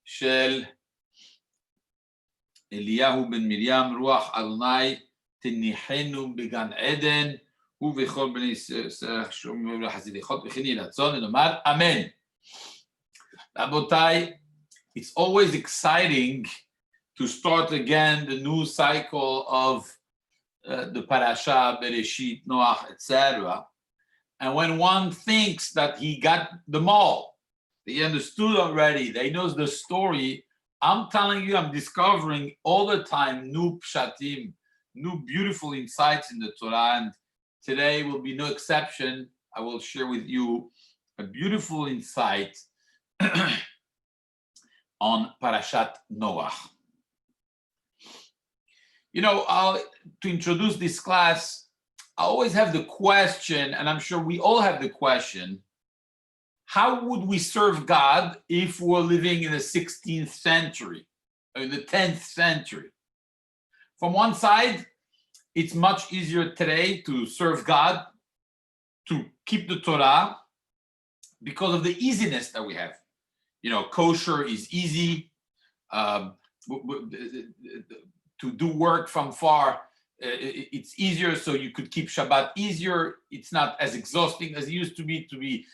של אליהו בן מרים, רוח אדוני תניחנו בגן עדן, ובכל בני ישראל שומרים לחסידיכות וכן יהי רצון, ונאמר אמן. רבותיי, it's always exciting to start again the new cycle of the parasha, Bereshit, Noah, etc. And when one thinks that he got them all, he understood already, they knows the story, I'm telling you, I'm discovering all the time new pshatim, new beautiful insights in the Torah, and today will be no exception. I will share with you a beautiful insight on Parashat Noah. You know, to introduce this class, I always have the question, and I'm sure we all have the question, how would we serve God if we're living in the 16th century, or in the 10th century? From one side, it's much easier today to serve God, to keep the Torah, because of the easiness that we have. You know, kosher is easy. To do work from far, it's easier, so you could keep Shabbat easier. It's not as exhausting as it used to be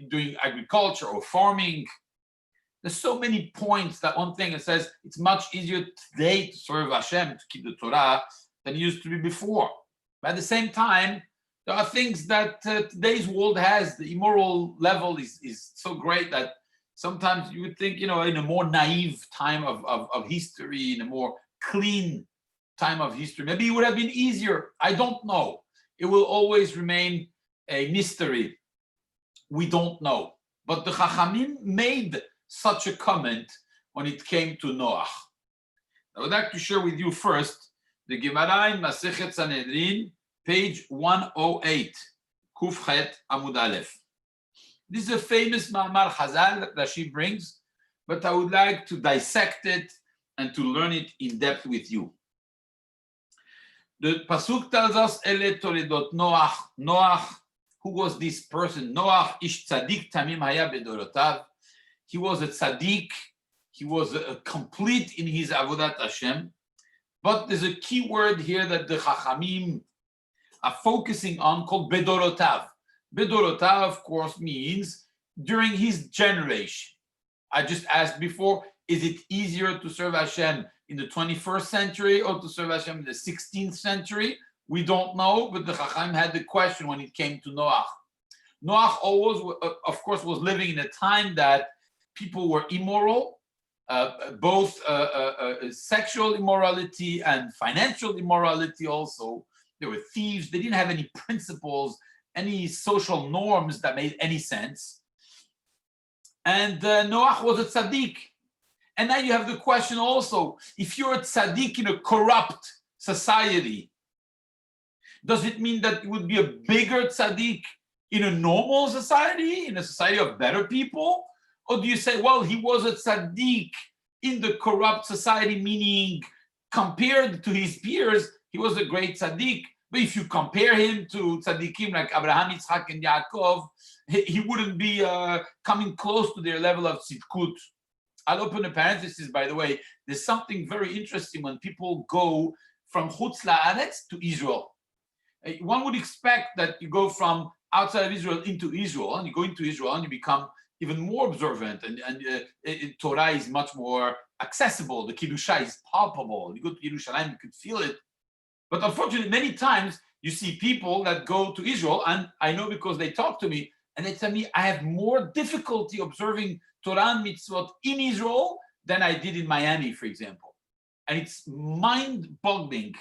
doing agriculture or farming. There's so many points that one thing that says it's much easier today to serve Hashem, to keep the Torah, than it used to be before. But at the same time, there are things that today's world has. The immoral level is so great that sometimes you would think, you know, in a more naive time of history, in a more clean time of history, maybe it would have been easier. I don't know. It will always remain a mystery. We don't know. But the Chachamim made such a comment when it came to Noah. I would like to share with you first the Gemara in Masechet Sanhedrin, page 108, Kufchet Amud Aleph. This is a famous Ma'amar Chazal that Rashi brings, but I would like to dissect it and to learn it in depth with you. The Pasuk tells us, Ele Toledot Noach. Noach, who was this person? Noach ish tzaddik tamim haya bedorotav. He was a tzaddik. He was a complete in his avodat Hashem. But there's a key word here that the Chachamim are focusing on called bedorotav. Bedorotav, of course, means during his generation. I just asked before, is it easier to serve Hashem in the 21st century or to serve Hashem in the 16th century? We don't know, but the Chacham had the question when it came to Noach. Noach always, of course, was living in a time that people were immoral, both sexual immorality and financial immorality also. There were thieves. They didn't have any principles, any social norms that made any sense. And Noach was a tzaddik. And now you have the question also, if you're a tzaddik in a corrupt society, does it mean that it would be a bigger tzaddik in a normal society, in a society of better people? Or do you say, well, he was a tzaddik in the corrupt society, meaning compared to his peers, he was a great tzaddik. But if you compare him to tzaddikim like Abraham, Yitzchak, and Yaakov, he wouldn't be coming close to their level of tzidkut. I'll open a parenthesis, by the way. There's something very interesting when people go from Chutz La'aretz to Israel. One would expect that you go from outside of Israel into Israel, and you go into Israel and you become even more observant, and Torah is much more accessible. The Kiddusha is palpable. You go to Yerushalayim, you could feel it. But unfortunately, many times you see people that go to Israel, and I know because they talk to me, and they tell me, I have more difficulty observing Torah and mitzvot in Israel than I did in Miami, for example. And it's mind-boggling.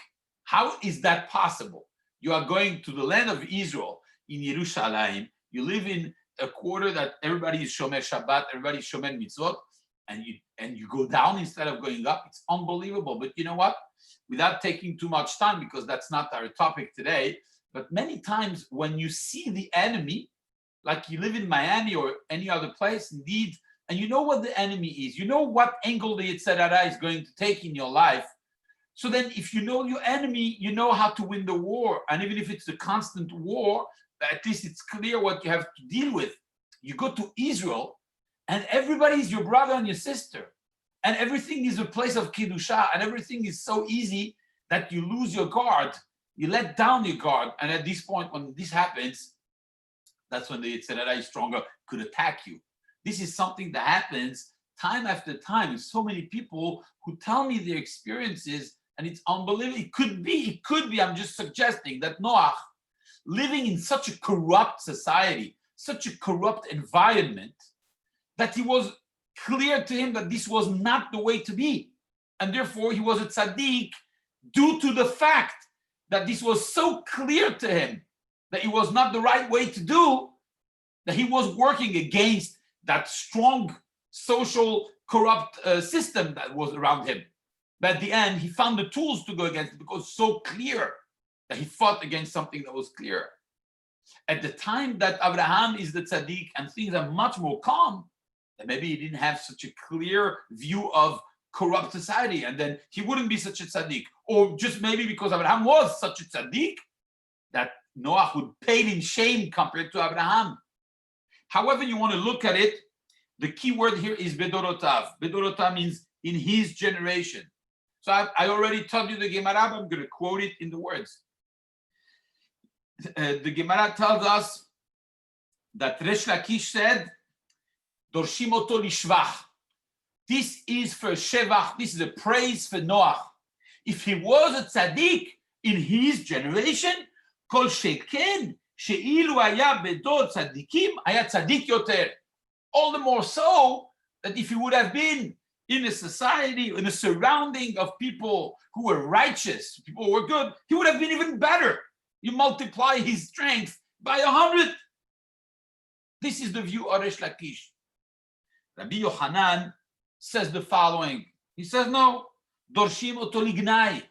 How is that possible? You are going to the land of Israel in Yerushalayim. You live in a quarter that everybody is Shomer Shabbat, everybody is Shomer Mitzvot, and you go down instead of going up. It's unbelievable. But you know what? Without taking too much time, because that's not our topic today, but many times when you see the enemy, like you live in Miami or any other place, indeed, and you know what the enemy is, you know what angle the Yetzer Hara is going to take in your life. So then if you know your enemy, you know how to win the war. And even if it's a constant war, at least it's clear what you have to deal with. You go to Israel, and everybody is your brother and your sister. and everything is a place of Kiddusha, and everything is so easy that you lose your guard, you let down your guard, and at this point, when this happens, that's when the Yitzhak is stronger, could attack you. This is something that happens time after time. There's so many people who tell me their experiences, and it's unbelievable. It could be, I'm just suggesting that Noah, living in such a corrupt society, such a corrupt environment, that it was clear to him that this was not the way to be. And therefore he was a tzaddik due to the fact that this was so clear to him that it was not the right way to do, that he was working against that strong social corrupt system that was around him. But at the end, he found the tools to go against it because it's so clear that he fought against something that was clear. At the time that Abraham is the tzaddik and things are much more calm, then maybe he didn't have such a clear view of corrupt society, and then he wouldn't be such a tzaddik. Or just maybe because Abraham was such a tzaddik, that Noah would pay in shame compared to Abraham. However you want to look at it, the key word here is bedorotav. Bedorotav means in his generation. So I already told you the Gemara, but I'm going to quote it in the words. The Gemara tells us that Resh Lakish said, Dorshim oto lishvach. This is for Shevach, this is a praise for Noah. If he was a tzaddik in his generation, kol sheken she'ilu haya bedor tzaddikim haya tzaddik yoter. All the more so that if he would have been in a society, in a surrounding of people who were righteous, people who were good, he would have been even better. You multiply his strength by 100. This is the view of Resh Lakish. Rabbi Yochanan says the following. He says, no, Dorshim oto lignai.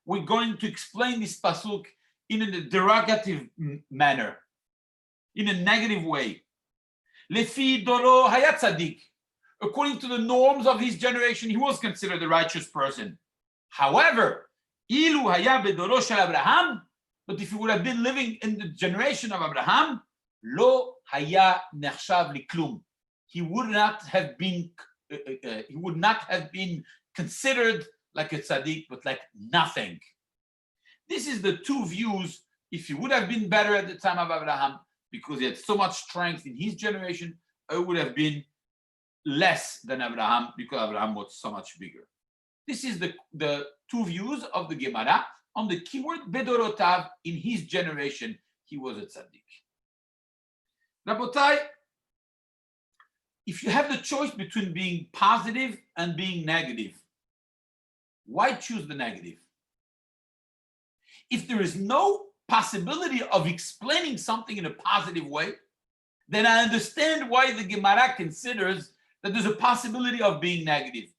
We're going to explain this pasuk in a derogative manner, in a negative way. Lefi doro haya tzaddik. According to the norms of his generation, he was considered a righteous person. However, ilu haya bedoro shel Abraham, but if he would have been living in the generation of Abraham, lo haya nechshav liklum. He would not have been considered like a tzaddik, but like nothing. This is the two views. If he would have been better at the time of Abraham, because he had so much strength in his generation, it would have been less than Abraham, because Abraham was so much bigger. This is the two views of the Gemara on the keyword bedorotav. In his generation, he was a tzaddik. Rabotai, if you have the choice between being positive and being negative, why choose the negative? If there is no possibility of explaining something in a positive way, then I understand why the Gemara considers that there's a possibility of being negative.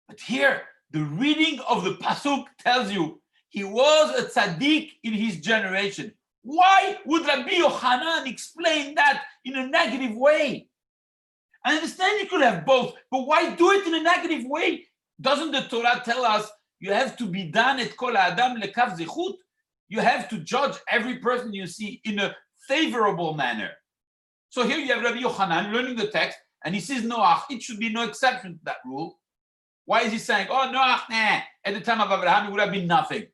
But here, the reading of the pasuk tells you he was a tzaddik in his generation. Why would Rabbi Yochanan explain that in a negative way? I understand you could have both, but why do it in a negative way? Doesn't the Torah tell us you have to be dan et kol adam lekav zichut? You have to judge every person you see in a favorable manner. So here you have Rabbi Yochanan learning the text, and he says Noah, it should be no exception to that rule. Why is he saying, oh, Noah, at the time of Abraham, it would have been nothing?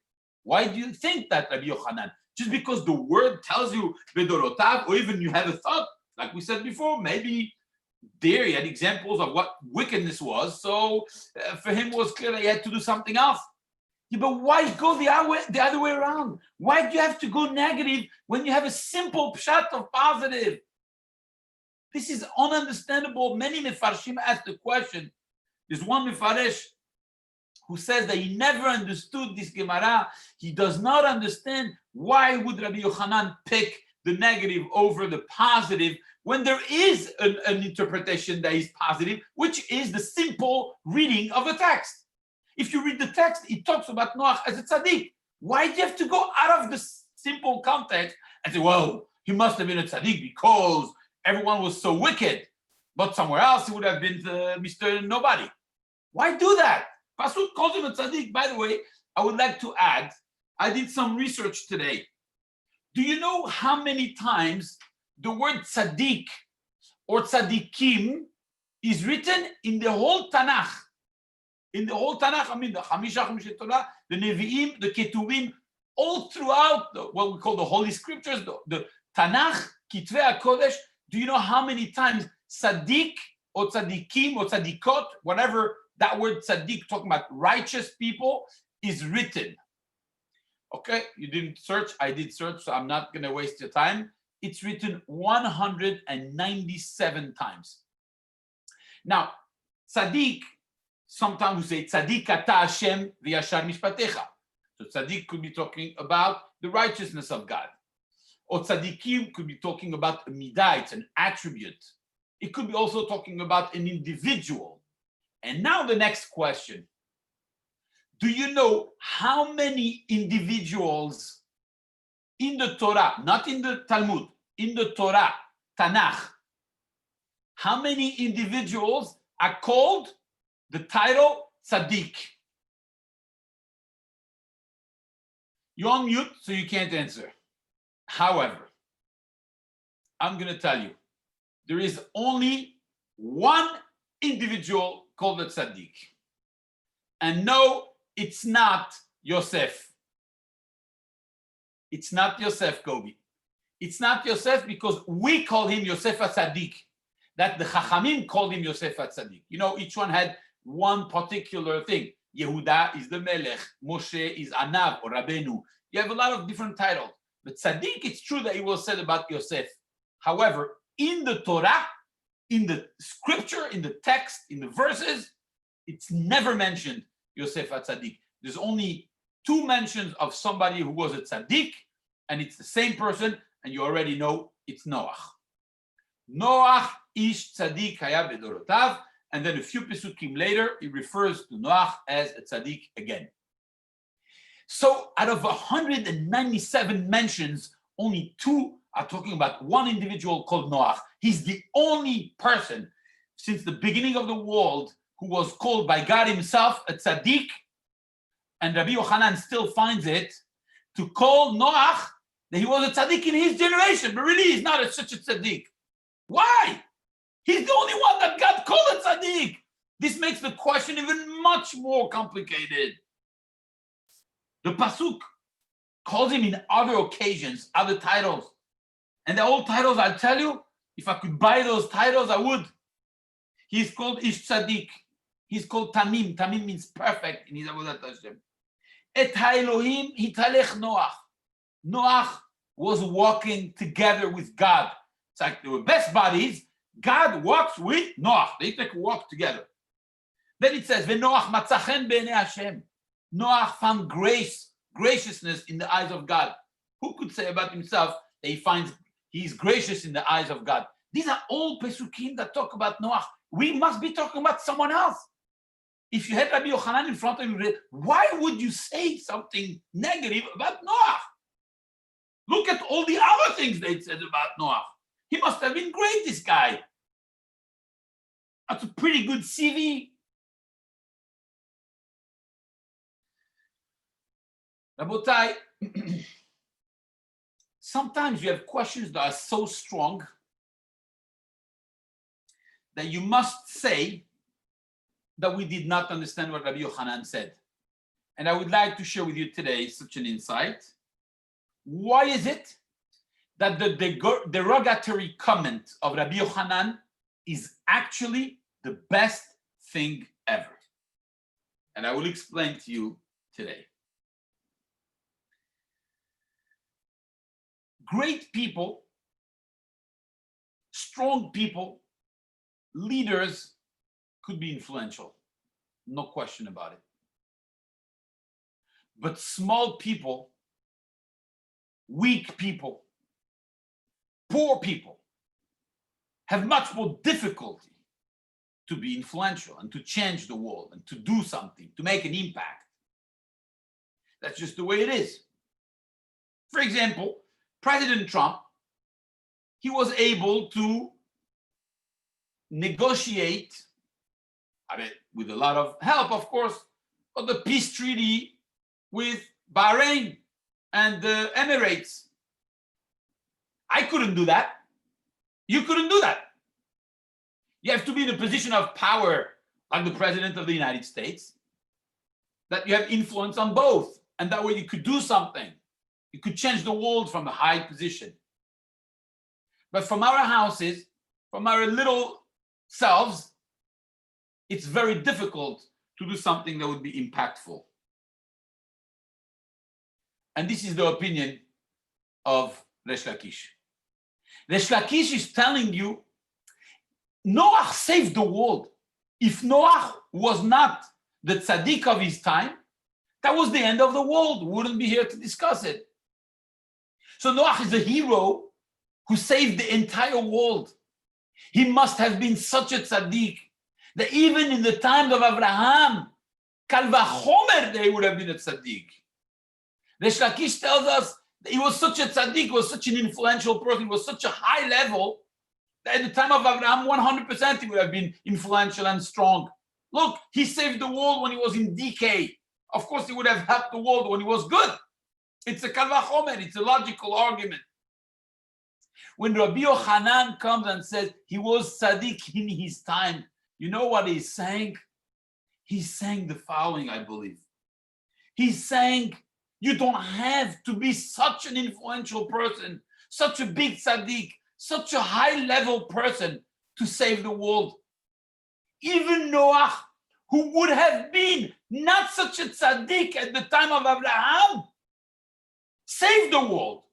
Why do you think that, Rabbi Yochanan? Just because the word tells you bedorotav, or even you have a thought, like we said before, maybe there he had examples of what wickedness was, so for him it was clear that he had to do something else. Yeah, but why go the other way around? Why do you have to go negative when you have a simple pshat of positive? This is ununderstandable. Many mefarshim ask the question. There's one mefaresh who says that he never understood this Gemara. He does not understand why would Rabbi Yochanan pick the negative over the positive when there is an interpretation that is positive, which is the simple reading of the text. If you read the text, it talks about Noah as a tzaddik. Why do you have to go out of the simple context and say, well, he must have been a tzaddik because everyone was so wicked, but somewhere else he would have been Mr. Nobody. Why do that? Pasuk calls him a tzaddik. By the way, I would like to add, I did some research today. Do you know how many times the word tzaddik or tzaddikim is written in the whole Tanakh. In the whole Tanakh, I mean, the Chamisha Torah, the Nevi'im, the Ketuvim, all throughout what we call the Holy Scriptures, the Tanakh, Kitvei HaKodesh. Do you know how many times tzaddik or tzaddikim or tzaddikot, whatever that word tzaddik, talking about righteous people, is written? Okay, you didn't search, I did search, so I'm not going to waste your time. It's written 197 times. Now, tzaddik, sometimes we say tzaddik ata Hashem v'yashar mishpatecha. So tzaddik could be talking about the righteousness of God. Or tzaddikim could be talking about a midah, it's an attribute. It could be also talking about an individual. And now the next question. Do you know how many individuals in the Torah, not in the Talmud, in the Torah, Tanakh, how many individuals are called the title tzaddik? You're on mute, so you can't answer. However, I'm going to tell you, there is only one individual called a tzaddik. And no, it's not Yosef. It's not Yosef, Kobe. It's not Yosef because we call him Yosef HaTzadik. That the Chachamim called him Yosef HaTzadik. You know, each one had one particular thing. Yehuda is the Melech. Moshe is Anav or Rabbeinu. You have a lot of different titles. But Tzaddik, it's true that it was said about Yosef. However, in the Torah, in the scripture, in the text, in the verses, it's never mentioned Yosef HaTzadik. There's only two mentions of somebody who was a tzaddik, and it's the same person, and you already know it's Noah. Noah ish tzaddik haya bedorotav, and then a few pesukim later, he refers to Noah as a tzaddik again. So out of 197 mentions, only two are talking about one individual called Noah. He's the only person since the beginning of the world who was called by God himself a tzaddik, and Rabbi Yochanan still finds it to call Noah that he was a tzaddik in his generation, but really he's not such a tzaddik. Why? He's the only one that God called a tzaddik. This makes the question even much more complicated. The pasuk calls him in other occasions, other titles. And the old titles, I'll tell you, if I could buy those titles, I would. He's called Ish Tzaddik. He's called Tamim. Tamim means perfect in his Avodat Hashem. Et ha'Elohim hitalech Noach. Noach was walking together with God. It's like they were best buddies. God walks with Noach. They take a walk together. Then it says, V'Noach matzachen b'nei Hashem. Noach found graciousness in the eyes of God. Who could say about himself that he's gracious in the eyes of God? These are all pesukim that talk about Noach. We must be talking about someone else. If you had Rabbi Yochanan in front of you, why would you say something negative about Noach? Look at all the other things they said about Noach. He must have been great, this guy. That's a pretty good CV. Rabotai, sometimes you have questions that are so strong that you must say that we did not understand what Rabbi Yochanan said. And I would like to share with you today such an insight. Why is it that the derogatory comment of Rabbi Yochanan is actually the best thing ever? And I will explain to you today. Great people, strong people, leaders could be influential, no question about it. But small people, weak people, poor people have much more difficulty to be influential and to change the world and to do something, to make an impact. That's just the way it is. For example, President Trump, he was able to negotiate, with a lot of help, of course, but the peace treaty with Bahrain and the Emirates. I couldn't do that. You couldn't do that. You have to be in a position of power, like the President of the United States, that you have influence on both. And that way you could do something. You could change the world from a high position. But from our houses, from our little selves, it's very difficult to do something that would be impactful. And this is the opinion of Resh Lakish. Resh Lakish is telling you, Noah saved the world. If Noah was not the tzaddik of his time, that was the end of the world. We wouldn't be here to discuss it. So Noah is a hero who saved the entire world. He must have been such a tzaddik that even in the times of Abraham, Kal vachomer, they would have been a tzaddik. Resh Lakish tells us that he was such a tzaddik, was such an influential person, he was such a high level that at the time of Abraham, 100% he would have been influential and strong. Look, he saved the world when he was in decay. Of course, he would have helped the world when he was good. It's a kal vachomer, it's a logical argument. When Rabbi Yochanan comes and says he was tzaddik in his time, you know what he's saying? He's saying the following, I believe. He's saying you don't have to be such an influential person, such a big tzaddik, such a high-level person to save the world. Even Noah, who would have been not such a tzaddik at the time of Abraham, saved the world.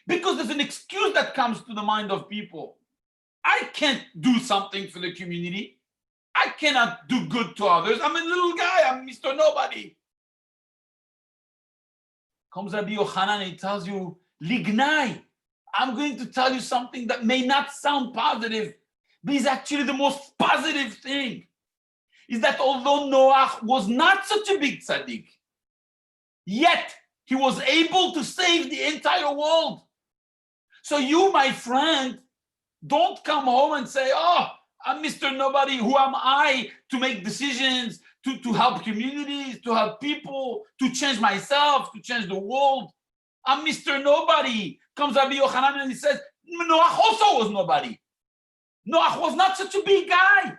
Because there's an excuse that comes to the mind of people. I can't do something for the community. I cannot do good to others. I'm a little guy. I'm Mr. Nobody. Comes Rabbi Yochanan and he tells you, Lignai, I'm going to tell you something that may not sound positive, but is actually the most positive thing. Is that although Noah was not such a big tzaddik, yet he was able to save the entire world. So you, my friend, don't come home and say, oh, I'm Mr. Nobody. Who am I to make decisions, to help communities, to help people, to change myself, to change the world? I'm Mr. Nobody. Comes Rabbi Yochanan and he says, Noah also was nobody. Noah was not such a big guy.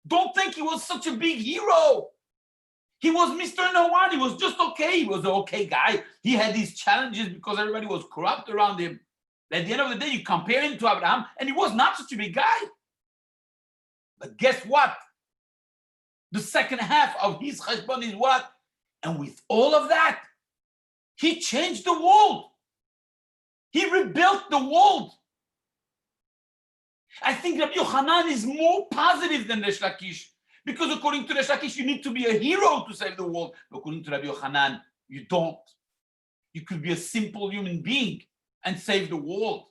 Don't think he was such a big hero. He was Mr. No One. He was just okay. He was an okay guy. He had these challenges because everybody was corrupt around him. At the end of the day, you compare him to Abraham, and he was not such a big guy. But guess what? The second half of his cheshbon is what? And with all of that, he changed the world. He rebuilt the world. I think Rabbi Yochanan is more positive than Resh Lakish, because according to Resh Lakish, you need to be a hero to save the world. According to Rabbi Yochanan, you don't. You could be a simple human being and save the world.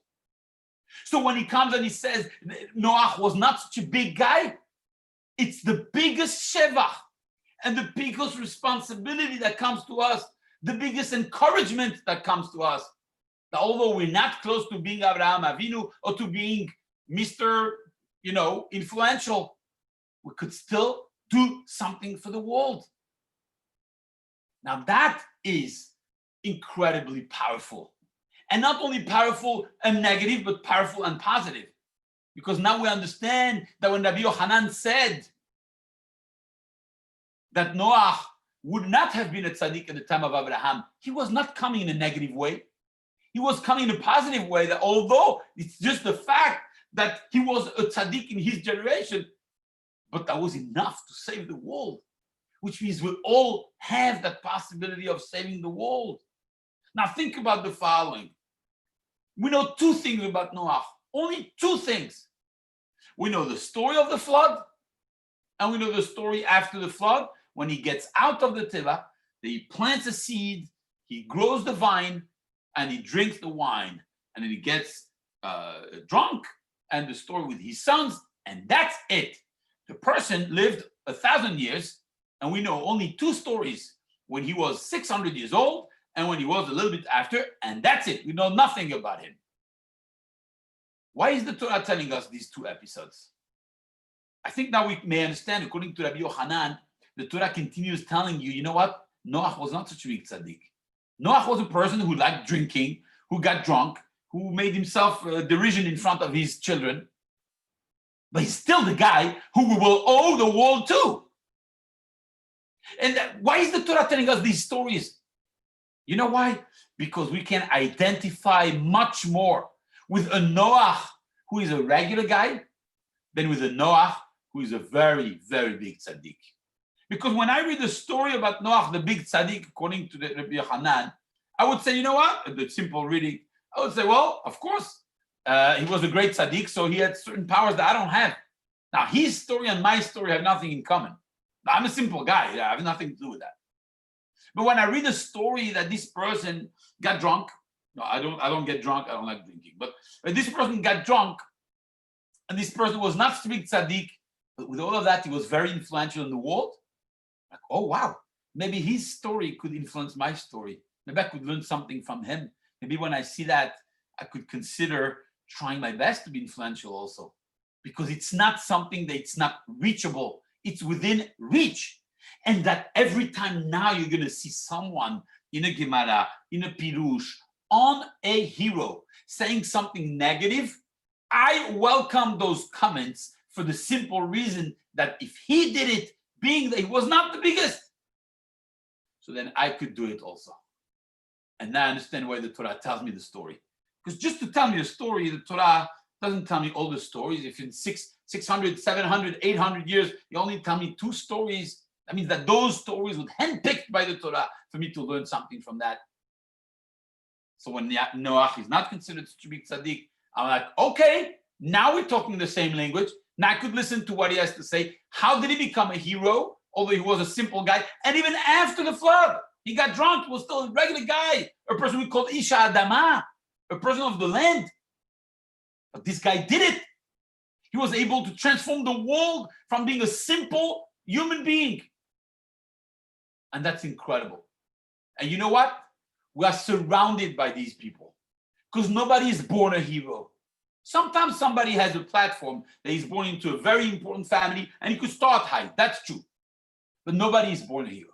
So when he comes and he says Noah was not such a big guy, it's the biggest shevach and the biggest responsibility that comes to us, the biggest encouragement that comes to us. That although we're not close to being Abraham Avinu or to being Mr. Influential, we could still do something for the world. Now that is incredibly powerful. And not only powerful and negative, but powerful and positive. Because now we understand that when Rabbi Yochanan said that Noah would not have been a tzaddik at the time of Abraham, he was not coming in a negative way. He was coming in a positive way, that although it's just the fact that he was a tzaddik in his generation, but that was enough to save the world, which means we all have that possibility of saving the world. Now think about the following. We know two things about Noah, only two things. We know the story of the flood, and we know the story after the flood, when he gets out of the teva, that he plants a seed, he grows the vine, and he drinks the wine, and then he gets drunk, and the story with his sons, and that's it. The person lived 1,000 years, and we know only two stories, when he was 600 years old, and when he was a little bit after, and that's it. We know nothing about him. Why is the Torah telling us these two episodes? I think now we may understand, according to Rabbi Yochanan, the Torah continues telling you, you know what? Noah was not such a big tzaddik. Noah was a person who liked drinking, who got drunk, who made himself derision in front of his children. but he's still the guy who we will owe the world to. And why is the Torah telling us these stories? You know why? Because we can identify much more with a Noah who is a regular guy than with a Noah who is a very, very big tzaddik. Because when I read the story about Noah, the big tzaddik, according to the Rabbi Yochanan, I would say, you know what? The simple reading, I would say, well, of course, he was a great tzaddik, so he had certain powers that I don't have. Now, his story and my story have nothing in common. I'm a simple guy. I have nothing to do with that. But when I read a story that this person got drunk, no, I don't get drunk. I don't like drinking. But this person got drunk, and this person was not such a big tzaddik, but with all of that, he was very influential in the world. Like, oh, wow. Maybe his story could influence my story. Maybe I could learn something from him. Maybe when I see that, I could consider trying my best to be influential also. Because it's not something that it's not reachable. It's within reach. And that every time now you're going to see someone in a Gemara, in a Pirush, on a hero, saying something negative, I welcome those comments for the simple reason that if he did it, being that he was not the biggest, so then I could do it also. And now I understand why the Torah tells me the story. Because just to tell me the story, the Torah doesn't tell me all the stories. If in 600, 700, 800 years, you only tell me 2 stories, that means that those stories were handpicked by the Torah for me to learn something from that. So when Noah is not considered such a big tzaddik, I'm like, okay, now we're talking the same language. Now I could listen to what he has to say. How did he become a hero? Although he was a simple guy. And even after the flood, he got drunk, he was still a regular guy, a person we call Isha Adama, a person of the land. But this guy did it. He was able to transform the world from being a simple human being. And that's incredible. And you know what? We are surrounded by these people because nobody is born a hero. Sometimes somebody has a platform that is born into a very important family and he could start high. That's true. But nobody is born a hero.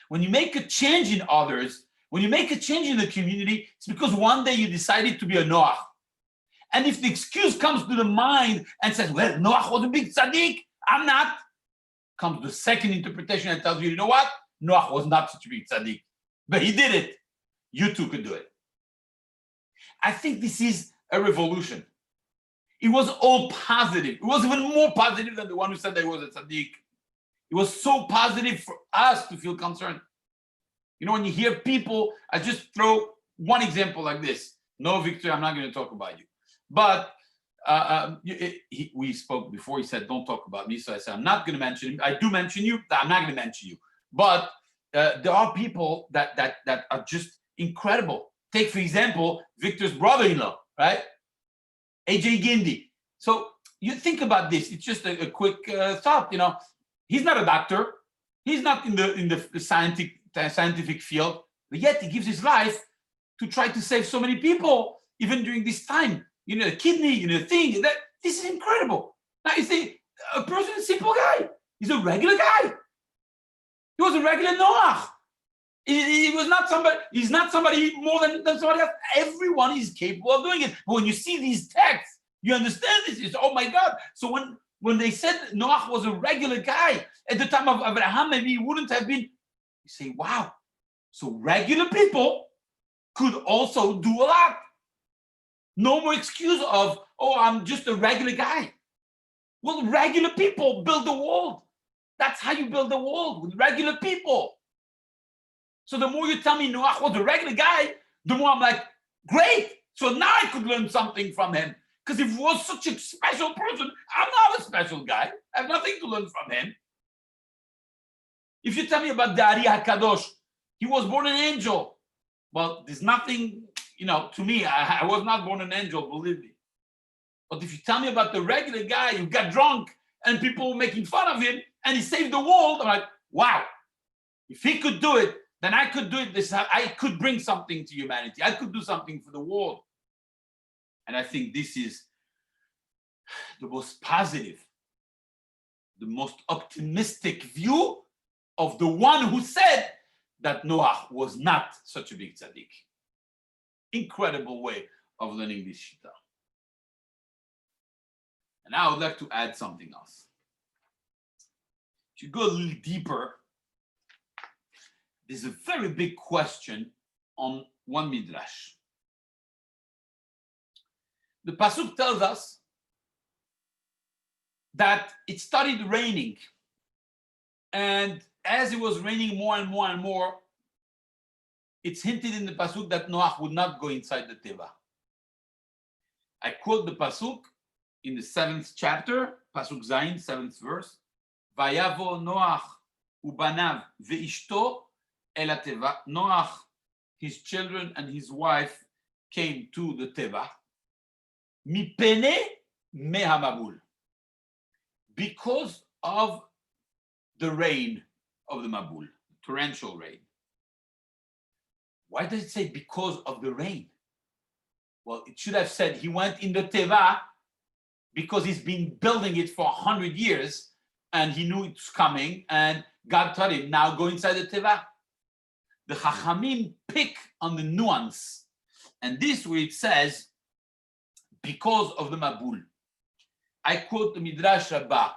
When you make a change in others, when you make a change in the community, it's because one day you decided to be a Noah. And if the excuse comes to the mind and says, well, Noah was a big tzaddik, I'm not, comes the second interpretation and tells you, you know what? Noah was not such a big tzaddik, but he did it. You too could do it. I think this is a revolution. It was all positive. It was even more positive than the one who said that he was a tzaddik. It was so positive for us to feel concerned. You know, when you hear people, I just throw one example like this. No, Victor, I'm not going to talk about you. But we spoke before. He said, don't talk about me. So I said, I'm not going to mention him. I do mention you. I'm not going to mention you. But there are people that are just incredible. Take, for example, Victor's brother-in-law, right? AJ Gindi. So you think about this. It's just a quick thought. You know, he's not a doctor. He's not in the scientific field, but yet he gives his life to try to save so many people, even during this time. You know, a kidney, you know, thing. This is incredible. Now you see, a person is a simple guy. He's a regular guy. He was a regular Noah. He was not somebody. He's not somebody more than somebody else. Everyone is capable of doing it. But when you see these texts, you understand this. It's, oh my God. So when they said Noah was a regular guy at the time of Abraham, maybe he wouldn't have been. You say, wow. So regular people could also do a lot. No more excuse of, oh, I'm just a regular guy. Well, regular people build the world. That's how you build the world, with regular people. So the more you tell me Noah was a regular guy, the more I'm like, great. So now I could learn something from him. Because if he was such a special person, I'm not a special guy. I have nothing to learn from him. If you tell me about the Ari HaKadosh, he was born an angel. Well, there's nothing, you know, to me, I was not born an angel, believe me. But if you tell me about the regular guy who got drunk and people were making fun of him and he saved the world, I'm like, wow. If he could do it, then I could do it. I could bring something to humanity. I could do something for the world. And I think this is the most positive, the most optimistic view of the one who said that Noah was not such a big tzaddik. Incredible way of learning this shita. And I would like to add something else. If you go a little deeper, there's a very big question on one midrash. The pasuk tells us that it started raining, and as it was raining more and more and more, it's hinted in the pasuk that Noah would not go inside the teva. I quote the pasuk in the 7th chapter, pasuk Zayin, 7th verse. Vayavo Noach ubanav veishto el teva. Noach, his children and his wife came to the teva. Mipene mehamabul, because of the rain of the mabul, torrential rain. Why does it say because of the rain? Well, it should have said he went in the teva because he's been building it for 100 years and he knew it's coming and God told him, now go inside the teva. The Chachamim pick on the nuance, and this where it says because of the mabul. I quote the Midrash Rabbah.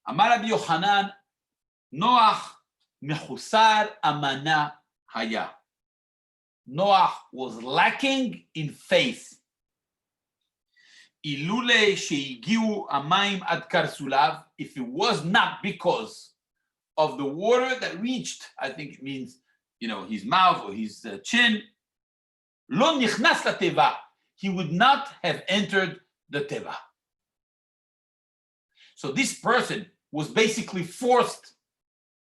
Amar Rabbi Yochanan, Noach mechusar amana haya. Noah was lacking in faith. Ilule sheigiu amayim ad karsulav, if it was not because of the water that reached, I think it means, his mouth or his chin, lo nichnas la teva, he would not have entered the teva. So this person was basically forced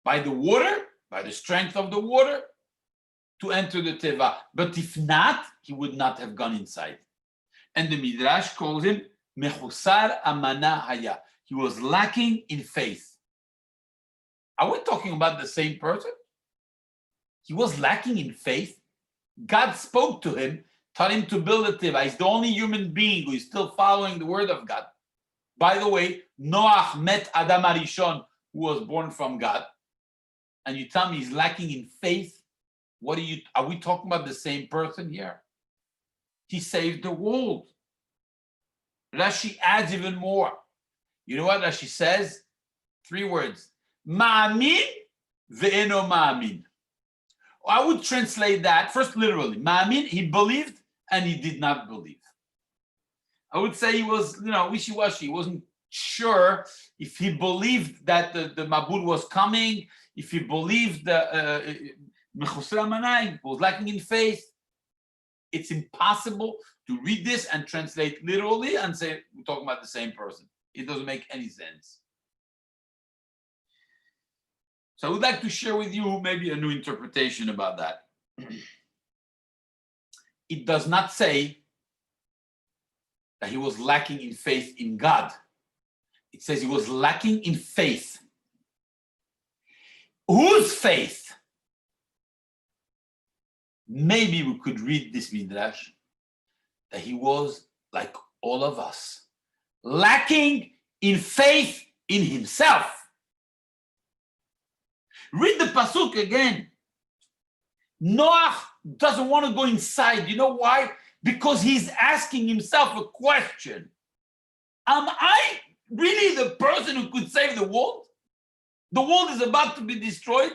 by the water, by the strength of the water, to enter the teva. But if not, he would not have gone inside. And the Midrash calls him mechusar amana haya. He was lacking in faith. Are we talking about the same person? He was lacking in faith. God spoke to him, taught him to build a teva. He's the only human being who is still following the word of God. By the way, Noach met Adam Arishon, who was born from God. And you tell me he's lacking in faith? Are we talking about the same person here? He saved the world. Rashi adds even more. You know what Rashi says? 3 words. Ma'amin ve'eno ma'amin. I would translate that first literally. Ma'amin, he believed and he did not believe. I would say he was, wishy-washy. He wasn't sure if he believed that the mabul was coming, if he believed mechusar amana was lacking in faith. It's impossible to read this and translate literally and say we're talking about the same person. It doesn't make any sense. So I would like to share with you maybe a new interpretation about that. It does not say that he was lacking in faith in God. It says he was lacking in faith. Whose faith? Maybe we could read this midrash that he was like all of us, lacking in faith in himself. Read the pasuk again. Noah doesn't want to go inside. You know why? Because he's asking himself a question. Am I really the person who could save the world? The world is about to be destroyed,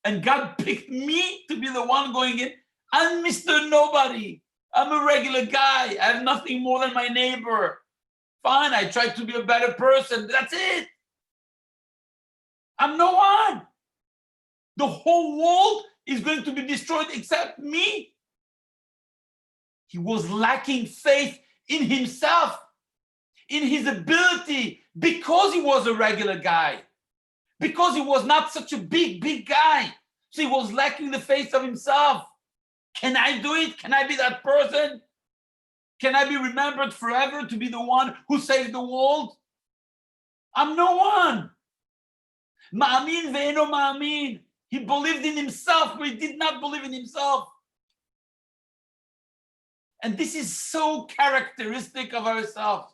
and God picked me to be the one going in. I'm Mr. Nobody. I'm a regular guy. I have nothing more than my neighbor. Fine, I tried to be a better person. That's it. I'm no one. The whole world is going to be destroyed except me. He was lacking faith in himself, in his ability, because he was a regular guy, because he was not such a big guy. So he was lacking the faith of himself. Can I do it? Can I be that person? Can I be remembered forever to be the one who saved the world? I'm no one. Ma'amin ve'eno ma'amin. He believed in himself, but he did not believe in himself. And this is so characteristic of ourselves.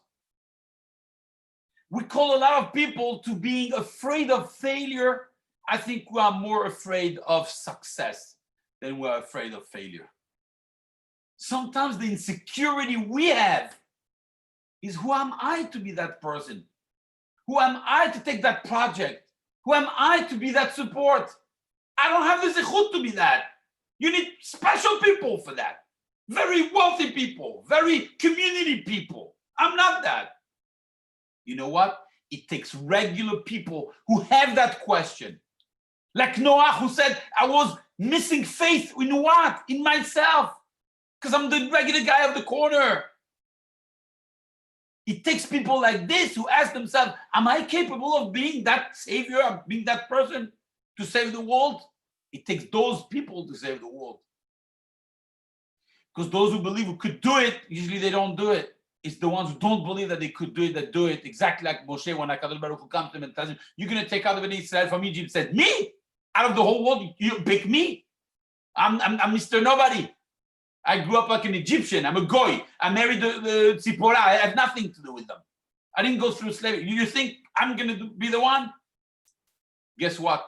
We call a lot of people to being afraid of failure. I think we are more afraid of success than we're afraid of failure. Sometimes the insecurity we have is who am I to be that person? Who am I to take that project? Who am I to be that support? I don't have the zichut to be that. You need special people for that. Very wealthy people, very community people. I'm not that. You know what? It takes regular people who have that question. Like Noah, who said, I was missing faith in what? In myself. Because I'm the regular guy of the corner. It takes people like this who ask themselves, am I capable of being that savior, of being that person to save the world? It takes those people to save the world. Because those who believe who could do it, usually they don't do it. It's the ones who don't believe that they could do it that do it. Exactly like Moshe, when HaKadosh Baruch Hu comes to him and tells him, you're going to take out the Bnei Israel from Egypt. Said, me? Out of the whole world, you pick me? I'm Mr. Nobody. I grew up like an Egyptian. I'm a goy. I married the Tzipora. I have nothing to do with them. I didn't go through slavery. You think I'm going to be the one? Guess what?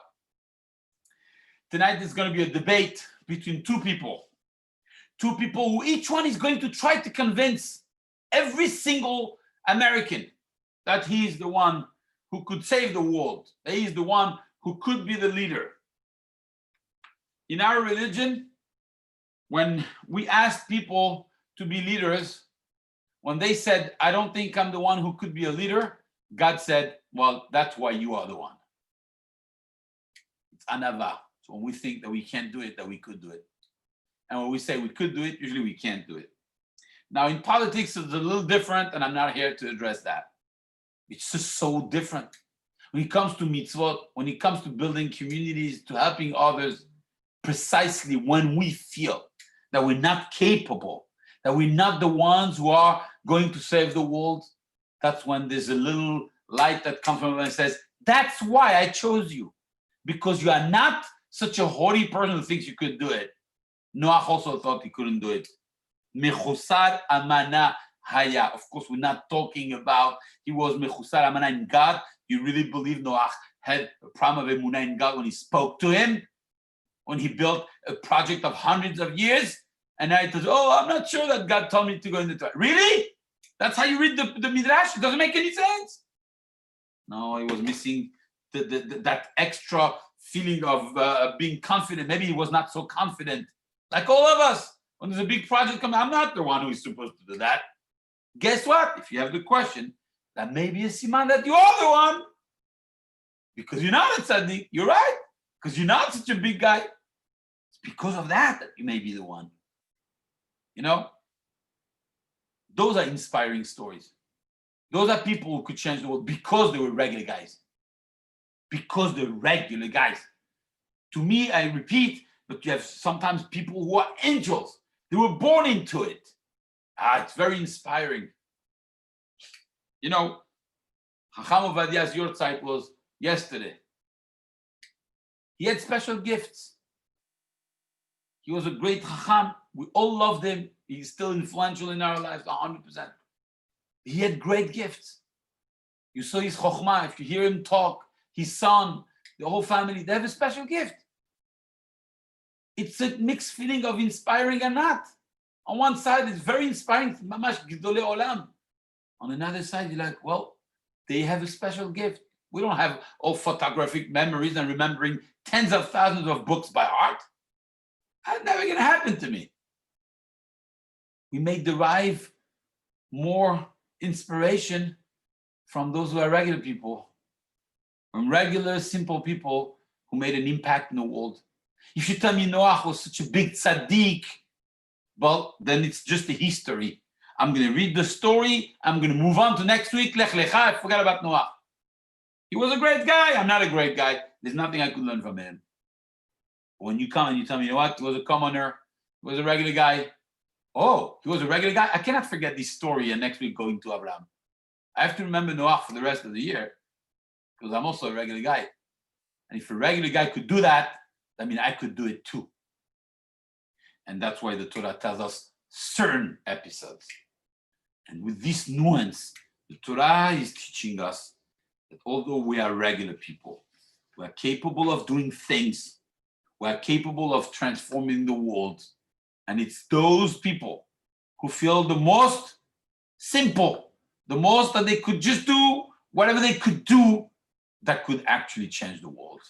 Tonight is going to be a debate between two people. Two people who each one is going to try to convince every single American that he is the one who could save the world. That he is the one who could be the leader. In our religion, when we asked people to be leaders, when they said, I don't think I'm the one who could be a leader, God said, well, that's why you are the one. It's anava. So when we think that we can't do it, that we could do it. And when we say we could do it, usually we can't do it. Now in politics, it's a little different, and I'm not here to address that. It's just so different. When it comes to mitzvot, when it comes to building communities, to helping others, precisely when we feel that we're not capable, that we're not the ones who are going to save the world, that's when there's a little light that comes from and says, that's why I chose you. Because you are not such a haughty person who thinks you could do it. Noah also thought he couldn't do it. Mechusar amana haya. Of course, we're not talking about he was mechusar amana in God. You really believe Noah had a problem of emunah in God when he spoke to him? When he built a project of hundreds of years? And now he says, oh, I'm not sure that God told me to go into the Really? That's how you read the Midrash? It doesn't make any sense. No, he was missing that extra feeling of being confident. Maybe he was not so confident. Like all of us, when there's a big project coming, I'm not the one who is supposed to do that. Guess what? If you have the question, that may be a siman that you are the one. Because you're not a tzaddik, you're right. Because you're not such a big guy. It's because of that you may be the one. You know? Those are inspiring stories. Those are people who could change the world because they were regular guys. Because they're regular guys. To me, I repeat, but you have sometimes people who are angels. They were born into it. It's very inspiring. You know, Chacham Ovadiah's Yortzeit was yesterday. He had special gifts. He was a great Chacham. We all loved him. He's still influential in our lives, 100%. He had great gifts. You saw his Chokhmah. If you hear him talk, his son, the whole family, they have a special gift. It's a mixed feeling of inspiring and not. On one side, it's very inspiring, mamash gidolei olam. On another side, you're like, well, they have a special gift. We don't have all photographic memories and remembering tens of thousands of books by heart. That's never going to happen to me. We may derive more inspiration from those who are regular people, from regular, simple people who made an impact in the world. If you tell me Noah was such a big tzaddik, well, then it's just a history. I'm going to read the story. I'm going to move on to next week. Lech lecha, I forgot about Noah. He was a great guy. I'm not a great guy. There's nothing I could learn from him. When you come and you tell me, you know what, he was a commoner, he was a regular guy. Oh, he was a regular guy? I cannot forget this story and next week going to Abraham. I have to remember Noah for the rest of the year because I'm also a regular guy. And if a regular guy could do that, I mean, I could do it too. And that's why the Torah tells us certain episodes. And with this nuance, the Torah is teaching us that although we are regular people, we are capable of doing things, we are capable of transforming the world. And it's those people who feel the most simple, the most that they could just do whatever they could do that could actually change the world.